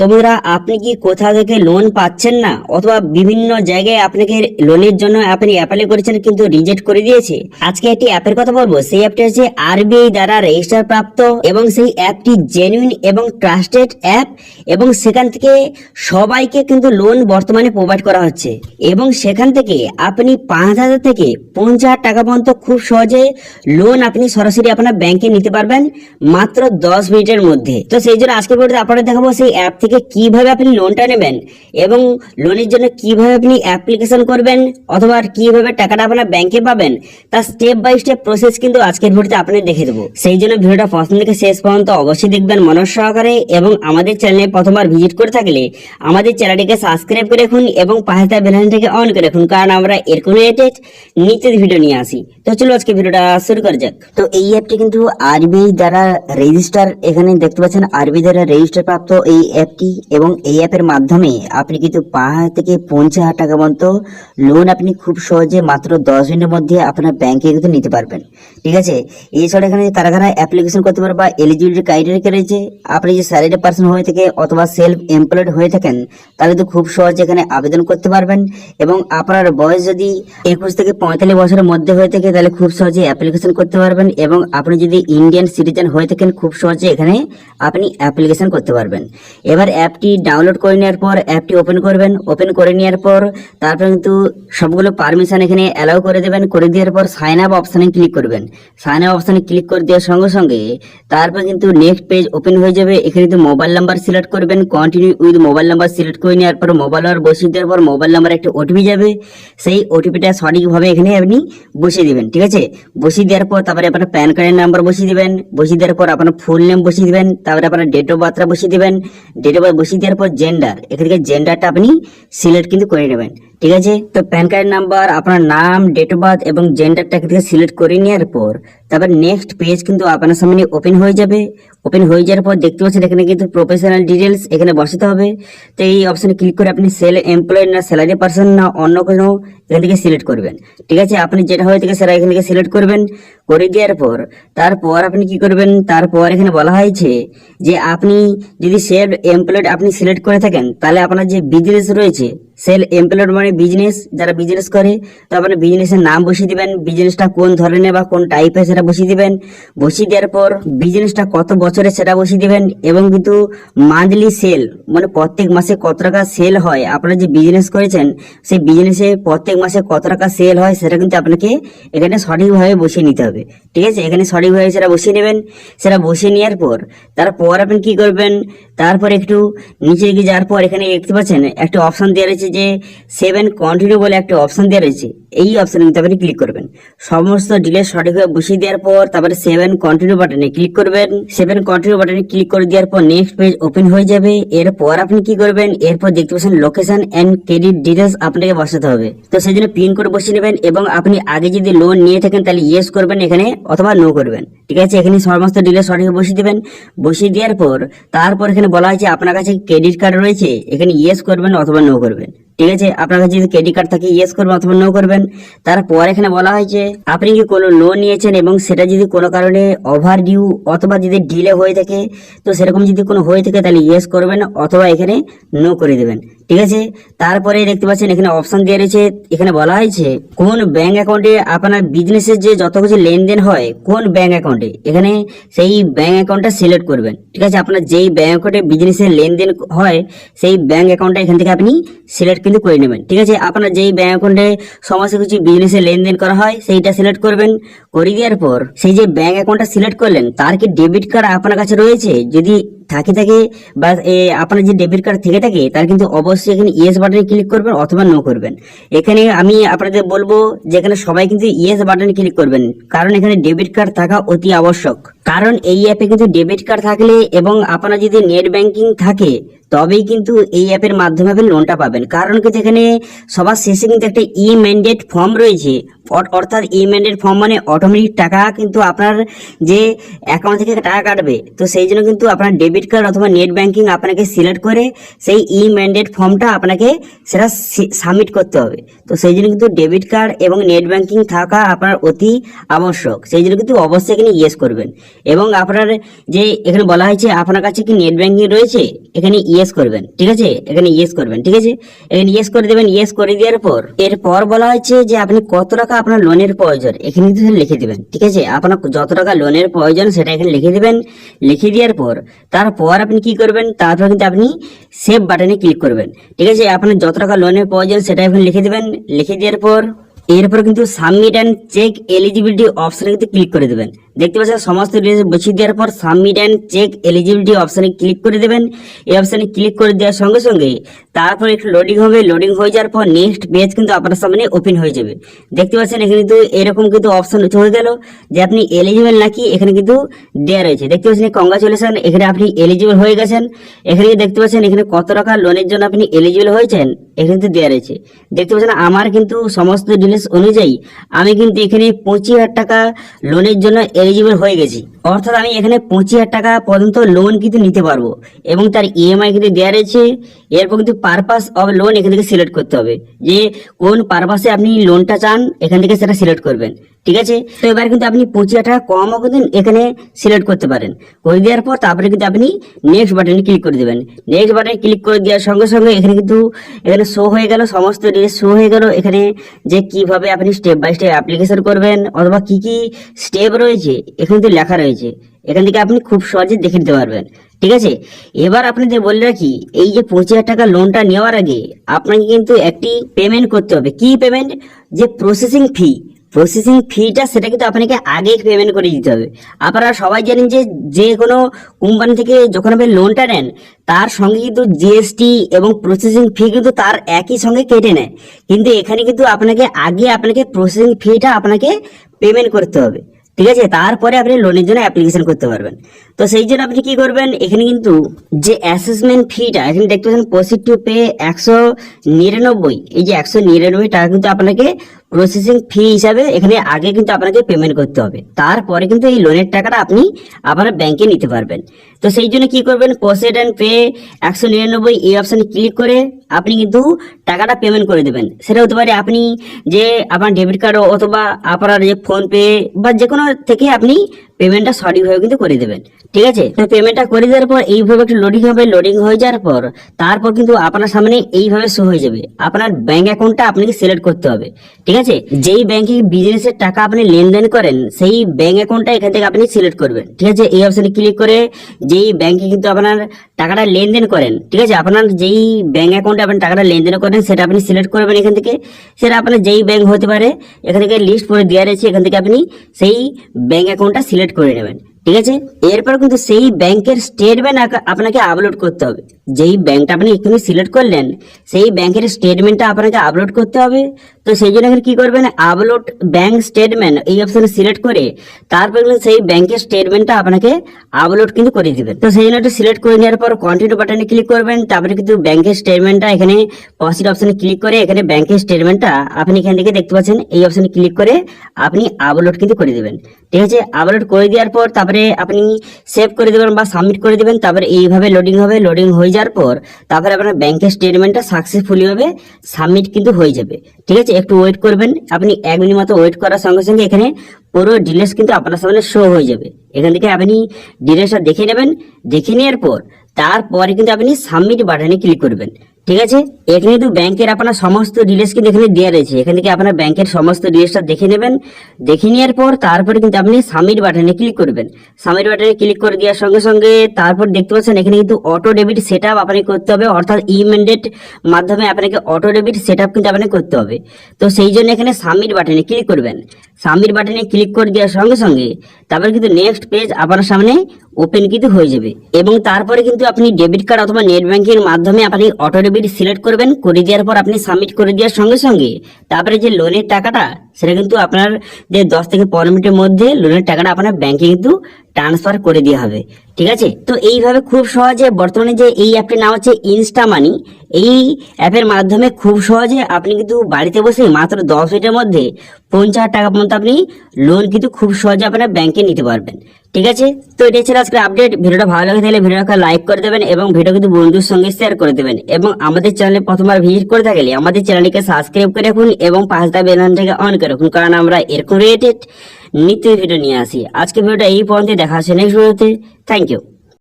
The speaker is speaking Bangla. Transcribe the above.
তো বন্ধুরা, আপনি কি কোথা থেকে লোন পাচ্ছেন না, অথবা বিভিন্ন জায়গায় আপনাকে লোনের জন্য আপনি অ্যাপ্লাই করেছেন কিন্তু রিজেক্ট করে দিয়েছে? আজকে একটি অ্যাপের কথা বলবো। সেই অ্যাপটি হচ্ছে আরবিআই দ্বারা রেজিস্টার প্রাপ্ত এবং সেই অ্যাপটি জেনুইন এবং ট্রাস্টেড অ্যাপ, এবং সেখান থেকে সবাইকে কিন্তু লোন বর্তমানে প্রোভাইড করা হচ্ছে, এবং সেখান থেকে আপনি 5,000 থেকে 50,000 টাকা পর্যন্ত খুব সহজে লোন আপনি সরাসরি আপনার ব্যাংকে নিতে পারবেন মাত্র 10 মিনিটের মধ্যে। তো সেই জন্য আজকের ভিডিওতে আপনাদের দেখাবো সেই অ্যাপ থেকে কিভাবে আপনি লোনটা নেবেন এবং লোনের জন্য কিভাবে আপনি অ্যাপ্লিকেশন করবেন, অথবা কিভাবে টাকাটা আপনার ব্যাংকে পাবেন, তার স্টেপ বাই স্টেপ প্রসেস কিন্তু আজকের ভিডিওতে আপনাদের দেখে দেবো। সেই জন্য ভিডিওটা প্রথম থেকে শেষ পর্যন্ত অবশ্যই দেখবেন মনোযোগ সহকারে, এবং আমাদের চ্যানেলে প্রথমবার ভিজিট করে থাকলে আমাদের চ্যানেলটিকে সাবস্ক্রাইব করে রাখুন এবং পাশে থাকা বেল আইকনটাকে অন করে রাখুন, কারণ আমরা এরকম রিলেটেড নিত্য ভিডিও নিয়ে আসি। তো চলো আজকে ভিডিওটা শুরু করা যাক। তো এই অ্যাপটি কিন্তু আরবিআই দ্বারা রেজিস্টার, এখানে দেখতে পাচ্ছেন আরবিআই দ্বারা রেজিস্টার প্রাপ্ত এই অ্যাপটি, এবং এই অ্যাপের মাধ্যমে আপনি কিন্তু 5,000 থেকে 50,000 টাকা পর্যন্ত লোন আপনি খুব সহজে মাত্র 10 মিনিটের মধ্যে আপনার ব্যাংকে কিন্তু নিতে পারবেন। ঠিক আছে, এছাড়া এখানে কারা কারা অ্যাপ্লিকেশন করতে পারবে বা এলিজিবিলিটি ক্রাইটেরিয়া রয়েছে, আপনি যে স্যালারি পার্সন হয়ে থাকে অথবা সেলফ এমপ্লয়েড হয়ে থাকেন তাহলে তো খুব সহজে এখানে আবেদন করতে পারবেন, এবং আপনার বয়স যদি 21 থেকে 45 বছরের মধ্যে হয়ে থাকে তাহলে খুব সহজে অ্যাপ্লিকেশন করতে পারবেন, এবং আপনি যদি ইন্ডিয়ান সিটিজেন হয়ে থাকেন খুব সহজে এখানে আপনি অ্যাপ্লিকেশন করতে পারবেন। এবার অ্যাপটি ডাউনলোড করে নেওয়ার পর অ্যাপটি ওপেন করবেন। ওপেন করে নেওয়ার পর তারপর কিন্তু সবগুলো পারমিশন এখানে অ্যালাউ করে দেবেন। করে দেওয়ার পর সাইন আপ অপশানে ক্লিক করবেন। সাইন আপ অপশানে ক্লিক করে দেওয়ার সঙ্গে সঙ্গে তারপর কিন্তু নেক্সট পেজ ওপেন হয়ে যাবে। এখানে কিন্তু মোবাইল নাম্বার সিলেক্ট করবেন, continue with mobile number select করে নেওয়ার পর মোবাইল নাম্বার বসিয়ে দেওয়ার পর মোবাইল নাম্বার একটা ওটিপি যাবে, সেই ওটিপিটা সঠিকভাবে এখানে আপনি বসিয়ে দিবেন। ঠিক আছে, বসিয়ে দেওয়ার পর তারপরে আপনার প্যান কার্ডের নাম্বার বসিয়ে দিবেন। বসিয়ে দেওয়ার পর আপনার ফুল নেম বসিয়ে দিবেন, তারপরে আপনার ডেট অফ বার্থটা বসিয়ে দিবেন। ডেট অফ বার্থ বসিয়ে দেওয়ার পর জেন্ডার, এখান থেকে জেন্ডারটা আপনি সিলেক্ট কিন্তু করে নেবেন। ঠিক আছে, তো প্যান কার্ডের নাম্বার, আপনার নাম, ডেট অফ বার্থ এবং জেন্ডারটা এখান থেকে সিলেক্ট করে নেওয়ার পর তারপর নেক্সট পেজ কিন্তু আপনার সামনে ওপেন হয়ে যাবে। ওপেন হয়ে যাওয়ার পর দেখতে পাচ্ছেন এখানে কিন্তু প্রফেশনাল ডিটেলস এখানে বসাতে হবে। তো এই অপশনে ক্লিক করে আপনি সেল এমপ্লয়েড না স্যালারি পার্সন না অন্য কোনো এখান থেকে সিলেক্ট করবেন। ঠিক আছে, আপনি যেটা হয়ে থাকে সেটা এখান থেকে সিলেক্ট করবেন। করে দেওয়ার পর তারপর আপনি কি করবেন, তারপর এখানে বলা হয়েছে যে আপনি যদি সেলফ এমপ্লয়েড আপনি সিলেক্ট করে থাকেন তাহলে আপনার যে বিজনেস রয়েছে, সেল এমপ্লয়েড মানে বিজনেস, যারা বিজনেস করে, তো আপনার বিজনেসের নাম বসিয়ে দিবেন, বিজনেসটা কোন ধরনের বা কোন টাইপের সেটা বসিয়ে দিবেন। বসিয়ে দেওয়ার পর বিজনেসটা কত বছরের সেটা বসিয়ে দিবেন, এবং কিন্তু মান্থলি সেল মানে প্রত্যেক মাসে কত টাকা সেল হয়, আপনারা যে বিজনেস করেছেন সেই বিজনেসে প্রত্যেক মাসে কত টাকা সেল হয় সেটা কিন্তু আপনাকে এখানে সঠিকভাবে বসিয়ে নিতে হবে। ঠিক আছে, এখানে সঠিকভাবে সেটা বসিয়ে নেবেন। সেটা বসিয়ে নেওয়ার পর তারপর আপনি কি করবেন, তারপর একটু নিচে এগিয়ে যাওয়ার পর এখানে দেখতে পাচ্ছেন একটা অপশন দেওয়া রয়েছে যে 7 কন্টিনিউ বলে একটা অপশন দেওয়া রয়েছে। এই অপশনে কিন্তু আপনি ক্লিক করবেন। সমস্ত ডিটেইলস সঠিকভাবে বসিয়ে দেওয়ার পর তারপরে 7 কন্টিনিউ বাটনে ক্লিক করবেন। 7 কন্টিনিউ বাটনে ক্লিক করে দেওয়ার পর নেক্সট পেজ ওপেন হয়ে যাবে। এরপর আপনি কি করবেন, এরপর দেখতে পাচ্ছেন লোকেশন এন্ড ক্রেডিট ডিটেইলস আপনাকে বসাতে হবে। তো সেই জন্য পিন কোড বসিয়ে নেবেন, এবং আপনি আগে যদি লোন নিয়ে থাকেন তাহলে ইয়েস করবেন এখানে অথবা নো করবেন। ঠিক আছে, এখানে সমস্ত ডিটেইলস সঠিকভাবে বসিয়ে দিবেন। বসিয়ে দেওয়ার পর তারপর এখানে বলা হয়েছে আপনার কাছে ক্রেডিট কার্ড রয়েছে, এখানে ইয়েস করবেন অথবা নো করবেন। ঠিক আছে, আপনার কাছে যদি ক্রেডিট কার্ড থাকে ইয়েস করবেন অথবা নো করবেন। তারপর এখানে বলা হয়েছে আপনি কি কোনো লোন নিয়েছেন এবং সেটা যদি কোনো কারণে ওভার ডিউ অথবা যদি ডিলে হয়ে থাকে, তো সেরকম যদি কোনো হয়ে থাকে তাহলে ইয়েস করবেন অথবা এখানে নো করে দেবেন। ঠিক আছে, তারপরে দেখতে পাচ্ছেন এখানে অপশন দেওয়া রয়েছে। এখানে বলা হয়েছে কোন ব্যাংক অ্যাকাউন্টে আপনার বিজনেসের যে যত কিছু লেনদেন হয় কোন ব্যাংক অ্যাকাউন্টে, এখানে সেই ব্যাংক অ্যাকাউন্টটা সিলেক্ট করবেন। ঠিক আছে, আপনার যেই ব্যাংক অ্যাকাউন্টে বিজনেসের লেনদেন হয় সেই ব্যাংক অ্যাকাউন্টটা এখান থেকে আপনি সিলেক্ট কিন্তু করে নেবেন। ঠিক আছে, আপনার যেই ব্যাংক অ্যাকাউন্টে সমস্ত কিছু বিজনেসের লেনদেন করা হয় সেইটা সিলেক্ট করবেন। করে দেওয়ার পর সেই যে ব্যাংক অ্যাকাউন্টটা সিলেক্ট করলেন তার কি ডেবিট কার্ড আপনার কাছে রয়েছে, যদি থাকে বা আপনার যে ডেবিট কার্ড থেকে থাকে তার কিন্তু অবশ্যই এখানে ইয়েস বাটনে ক্লিক করবেন অথবা নো করবেন। এখানে আমি আপনাদের বলবো যে এখানে সবাই কিন্তু ইয়েস বাটনে ক্লিক করবেন, কারণ এখানে ডেবিট কার্ড থাকা অতি আবশ্যক। কারণ এই অ্যাপে কিন্তু ডেবিট কার্ড থাকলে এবং আপনার যদি নেট ব্যাংকিং থাকে তবেই কিন্তু এই অ্যাপের মাধ্যমে আপনি লোনটা পাবেন। কারণ কিন্তু এখানে সবার শেষে কিন্তু একটা ই ম্যান্ডেট ফর্ম রয়েছে, অর্থাৎ ই ম্যান্ডেট ফর্ম মানে অটোমেটিক টাকা কিন্তু আপনার যে অ্যাকাউন্ট থেকে টাকা কাটবে। তো সেই জন্য কিন্তু আপনার ডেবিট কার্ড অথবা নেট ব্যাংকিং আপনাকে সিলেক্ট করে সেই ই ম্যান্ডেট ফর্মটা আপনাকে সেটা সাবমিট করতে হবে। তো সেই জন্য কিন্তু ডেবিট কার্ড এবং নেট ব্যাংকিং থাকা আপনার অতি আবশ্যক। সেই জন্য কিন্তু অবশ্যই এখানে ইয়েস করবেন। এবং আপনার যে এখানে বলা হয়েছে আপনার কাছে কি নেট ব্যাংকিং রয়েছে, এখানে ইয়েস করবেন, ঠিক আছে, এখানে ইয়েস করবেন, ঠিক আছে, এখানে ইয়েস করে দেবেন। ইয়েস করে দেওয়ার পর এরপর বলা হয়েছে যে আপনি কত টাকা আপনার লোনের প্রয়োজন এখানে কিন্তু লিখে দিবেন, ঠিক আছে, আপনার যত টাকা লোনের প্রয়োজন সেটা এখানে লিখে দিবেন। লিখে দেওয়ার পর তারপর আপনি কি করবেন, তারপর কিন্তু আপনি সেভ বাটনে ক্লিক করবেন, ঠিক আছে, আপনার যত টাকা লোনের প্রয়োজন সেটা এখানে লিখে দিবেন। লিখে দেওয়ার পর এরপর কিন্তু সাবমিট অ্যান্ড চেক এলিজিবিলিটি অপশনে কিন্তু ক্লিক করে দেবেন। দেখতে পাচ্ছেন সমস্ত ডিটেলস বসিয়ে দেওয়ার পর সাবমিট অ্যান্ড চেক এলিজিবিলিটি অপশনে ক্লিক করে দেবেন। এই অপশনে ক্লিক করে দেওয়ার সঙ্গে সঙ্গে তারপর একটু লোডিং হবে। লোডিং হয়ে যাওয়ার পর নেক্সট পেজ কিন্তু আপনার সামনে ওপেন হয়ে যাবে। দেখতে পাচ্ছেন এখানে কিন্তু এরকম কিন্তু অপশন হয়ে গেল যে আপনি এলিজিবল নাকি এখানে কিন্তু দেওয়া রয়েছে। দেখতে পাচ্ছেন কংগ্রাচুলেশন, এখানে আপনি এলিজিবল হয়ে গেছেন। এখানে দেখতে পাচ্ছেন এখানে কত টাকা লোনের জন্য আপনি এলিজিবল হয়েছেন এখানে কিন্তু দেওয়া রয়েছে। দেখতে পাচ্ছেন আমার কিন্তু সমস্ত ডিটেলস অনুযায়ী আমি কিন্তু এখানে 25,000 টাকা লোনের জন্য এলিজিবল হয়ে গেছি। অর্থাৎ আমি এখানে 25,000 টাকা পর্যন্ত লোন কিন্তু নিতে পারবো এবং তার ইএমআই কিন্তু দেওয়া রয়েছে। এরপর কিন্তু পারপাস অফ লোন এখান থেকে সিলেক্ট করতে হবে যে কোন পারপাসে আপনি লোনটা চান, এখান থেকে সেটা সিলেক্ট করবেন, ঠিক আছে। তো এবার কিন্তু আপনি 25,000 টাকা কমও কিন্তু এখানে সিলেক্ট করতে পারেন। করে দেওয়ার পর তারপরে কিন্তু আপনি নেক্সট বাটনে ক্লিক করে দেবেন। নেক্সট বাটনে ক্লিক করে দেওয়ার সঙ্গে সঙ্গে এখানে কিন্তু এখানে শো হয়ে গেল, সমস্ত ডিটেলস শো হয়ে গেল এখানে যে কিভাবে আপনি স্টেপ বাই স্টেপ অ্যাপ্লিকেশন করবেন অথবা কি কি স্টেপ রয়েছে এখানে কিন্তু লেখা রয়েছে। এখান থেকে আপনি খুব সহজে দেখে নিতে পারবেন, ঠিক আছে। এবার আপনাদের বলে রাখি, এই যে 25,000 টাকা লোনটা নেওয়ার আগে আপনাকে কিন্তু একটি পেমেন্ট করতে হবে। কি পেমেন্ট? যে প্রসেসিং ফি, প্রসেসিং ফিটা সেটা কিন্তু আপনাকে আগে পেমেন্ট করে দিতে হবে। আপনারা সবাই জানেন যে যে কোনো কোম্পানি থেকে যখন আপনি লোনটা নেন তার সঙ্গে কিন্তু জিএসটি এবং প্রসেসিং ফি কিন্তু তার একই সঙ্গে কেটে নেয়, কিন্তু এখানে কিন্তু আপনাকে প্রসেসিং ফিটা আপনাকে পেমেন্ট করতে হবে, ঠিক আছে, তারপরে আপনি লোনের জন্য অ্যাপ্লিকেশন করতে পারবেন। তো সেই জন্য আপনি কি করবেন, এখানে কিন্তু যে অ্যাসেসমেন্ট ফিটা এখানে দেখতে পাচ্ছেন প্রসিড টু পে 199, এই যে 199 টাকা কিন্তু আপনাকে প্রসেসিং ফি হিসাবে এখানে আগে কিন্তু আপনাকে পেমেন্ট করতে হবে। তারপরে কিন্তু এই লোনের টাকাটা আপনি আপনার ব্যাংকে নিতে পারবেন। তো সেই জন্য কি করবেন, প্রসিড অ্যান্ড পে 199 এই অপশনে ক্লিক করে আপনি কিন্তু টাকাটা পেমেন্ট করে দেবেন। সেটা হতে পারে আপনি যে আপনার ডেবিট কার্ড অথবা আপনার যে ফোন পে বা যে কোনো থেকে আপনি পেমেন্টটা সঠিকভাবে কিন্তু করে দেবেন, ঠিক আছে। তো পেমেন্টটা করে দেওয়ার পর এইভাবে একটু লোডিং হবে। লোডিং হয়ে যাওয়ার পর তারপর কিন্তু আপনার সামনে এইভাবে শো হয়ে যাবে। আপনার ব্যাংক অ্যাকাউন্টটা আপনাকে সিলেক্ট করতে হবে, ঠিক আছে। যেই ব্যাংকে বিজনেসের টাকা আপনি লেনদেন করেন সেই ব্যাংক অ্যাকাউন্টটা এখান থেকে আপনি সিলেক্ট করবেন, ঠিক আছে। এই অপশনে ক্লিক করে যেই ব্যাংকে কিন্তু আপনার টাকাটা লেনদেন করেন, ঠিক আছে, আপনার যেই ব্যাংক অ্যাকাউন্টে আপনি টাকাটা লেনদেন করেন সেটা আপনি সিলেক্ট করবেন এখান থেকে। সেটা আপনার যেই ব্যাংক হতে পারে, এখান থেকে লিস্ট করে দেওয়া রয়েছে, এখান থেকে আপনি সেই ব্যাংক অ্যাকাউন্টটা সিলেক্ট করে নেবেন, ঠিক আছে। এরপর কিন্তু সেই ব্যাংকের স্টেটমেন্ট আপনাকে আপলোড করতে হবে। যেই ব্যাংকটা আপনি এখানে সিলেক্ট করলেন সেই ব্যাংকের স্টেটমেন্টটা আপনাকে আপলোড করতে হবে। তো সেই জন্য এখানে কি করবেন, আপলোড ব্যাংক স্টেটমেন্ট এই অপশনে সিলেক্ট করে তারপর কিন্তু সেই ব্যাংকের স্টেটমেন্টটা আপনাকে আপলোড কিন্তু করে দিবেন। তো সেই জন্য একটু সিলেক্ট করে নেওয়ার পর কন্টিনিউ বাটনে ক্লিক করবেন। তারপরে কিন্তু ব্যাংকের স্টেটমেন্টটা এখানে প্রসিড অপশনে ক্লিক করে এখানে ব্যাংকের স্টেটমেন্টটা আপনি এখান থেকে দেখতে পাচ্ছেন এই অপশনে ক্লিক করে আপনি আপলোড কিন্তু করে দিবেন, ঠিক আছে। আপলোড করে দেওয়ার পর তারপরে আপনি সেভ করে দেবেন বা সাবমিট করে দেবেন। তারপরে এইভাবে লোডিং হবে। লোডিং হয়ে যাওয়ার পর তারপরে আপনার ব্যাংকের স্টেটমেন্টটা সাকসেসফুলি ভাবে সাবমিট কিন্তু হয়ে যাবে, ঠিক আছে। একটু ওয়েট করবেন, আপনি 1 মিনিট মতো ওয়েট করার সঙ্গে সঙ্গে এখানে পুরো ডিটেলস কিন্তু আপনার সামনে শো হয়ে যাবে। এখান থেকে আপনি ডিটেলসটা দেখে নেবেন। দেখে নেওয়ার পর তারপরে কিন্তু আপনি সাবমিট বাটনে ক্লিক করবেন, ঠিক আছে। এখানে কিন্তু ব্যাংকের আপনার সমস্ত ডিটেলস কিন্তু এখানে দেওয়া রয়েছে। এখান থেকে আপনার ব্যাংকের সমস্ত ডিটেলসটা দেখে নেবেন। দেখে নেওয়ার পর তারপরে কিন্তু আপনি সাবমিট বাটনে ক্লিক করবেন। সাবমিট বাটনে ক্লিক করে দেওয়ার সঙ্গে সঙ্গে তারপর দেখতে পাচ্ছেন এখানে কিন্তু অটো ডেবিট সেট আপ আপনাকে করতে হবে, অর্থাৎ ইমেন্ডেট মাধ্যমে আপনাকে অটো ডেবিট সেট আপ কিন্তু আপনাকে করতে হবে। তো সেই জন্য এখানে সাবমিট বাটনে ক্লিক করবেন। সাবমিট বাটনে ক্লিক করে দেওয়ার সঙ্গে সঙ্গে তারপরে কিন্তু নেক্সট পেজ আপনার সামনে ওপেন কিন্তু হয়ে যাবে এবং তারপরে কিন্তু আপনি ডেবিট কার্ড অথবা নেট ব্যাংকিং এর মাধ্যমে আপনি অটো ডেবিট সিলেক্ট করবেন। করে দেওয়ার পর আপনি সাবমিট করে দেওয়ার সঙ্গে সঙ্গে তারপরে যে লোনের টাকাটা সেটা কিন্তু আপনার যে 10 থেকে 15 মিনিটের মধ্যে লোনের টাকাটা আপনার ব্যাংকে কিন্তু ট্রান্সফার করে দেওয়া হবে, ঠিক আছে। তো এইভাবে খুব সহজে বর্তমানে যে এই অ্যাপটির নাম হচ্ছে ইনস্টা মানি, এই অ্যাপের মাধ্যমে খুব সহজে আপনি কিন্তু বাড়িতে বসে মাত্র 10 মিনিটের মধ্যে 50,000 টাকা পর্যন্ত আপনি লোন কিন্তু খুব সহজে আপনার ব্যাংকে নিতে পারবেন, ঠিক আছে। তো এটাই ছিল আজকের আপডেট। ভিডিওটা ভালো লাগে তাহলে ভিডিওটা লাইক করে দেবেন এবং ভিডিও কিন্তু বন্ধুর সঙ্গে শেয়ার করে দেবেন এবং আমাদের চ্যানেলে প্রথমবার ভিজিট করে থাকলে আমাদের চ্যানেলটিকে সাবস্ক্রাইব করে রাখুন এবং পাশে বেল আইকনটাকে অন করে রাখুন, কারণ আমরা এরকম রিলেটেড নিত্য ভিডিও নিয়ে আসি। আজকে ভিডিওটা এই পর্যন্ত দেখা হচ্ছে নেক্সট ভিডিওতে। Thank you.